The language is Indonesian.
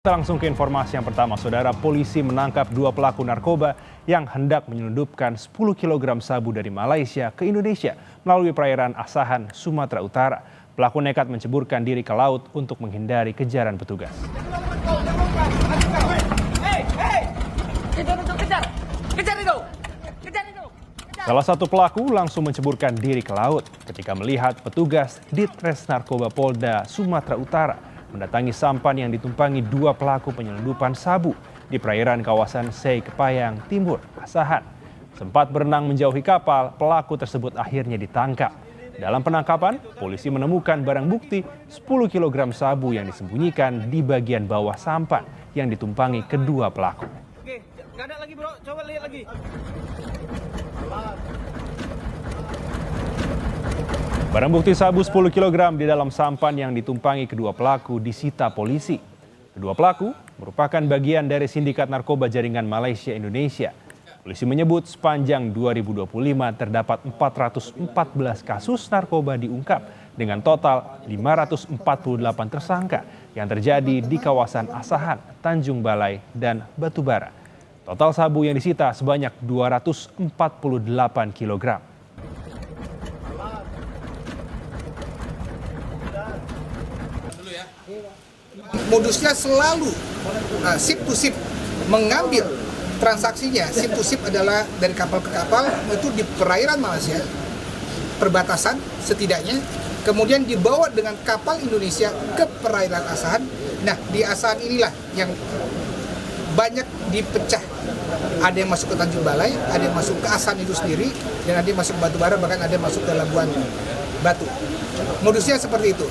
Kita langsung ke informasi yang pertama, saudara. Polisi menangkap 2 pelaku narkoba yang hendak menyelundupkan 10 kg sabu dari Malaysia ke Indonesia melalui perairan Asahan, Sumatera Utara. Pelaku nekat menceburkan diri ke laut untuk menghindari kejaran petugas. Salah satu pelaku langsung menceburkan diri ke laut ketika melihat petugas Ditres Narkoba Polda Sumatera Utara mendatangi sampan yang ditumpangi 2 pelaku penyelundupan sabu di perairan kawasan Sei Kepayang Timur, Asahan. Sempat berenang menjauhi kapal, pelaku tersebut akhirnya ditangkap. Dalam penangkapan, polisi menemukan barang bukti 10 kg sabu yang disembunyikan di bagian bawah sampan yang ditumpangi kedua pelaku. Oke, nggak ada lagi bro, coba lihat lagi. Barang bukti sabu 10 kg di dalam sampan yang ditumpangi kedua pelaku disita polisi. Kedua pelaku merupakan bagian dari sindikat narkoba jaringan Malaysia Indonesia. Polisi menyebut sepanjang 2025 terdapat 414 kasus narkoba diungkap dengan total 548 tersangka yang terjadi di kawasan Asahan, Tanjung Balai, dan Batubara. Total sabu yang disita sebanyak 248 kg. Modusnya selalu ship to ship, mengambil transaksinya. Ship to ship adalah dari kapal ke kapal, itu di perairan Malaysia, perbatasan setidaknya, kemudian dibawa dengan kapal Indonesia ke perairan Asahan. Nah, di Asahan inilah yang banyak dipecah. Ada yang masuk ke Tanjung Balai, ada yang masuk ke Asahan itu sendiri, dan ada yang masuk ke Batubara, bahkan ada yang masuk ke Labuan Batu. Modusnya seperti itu.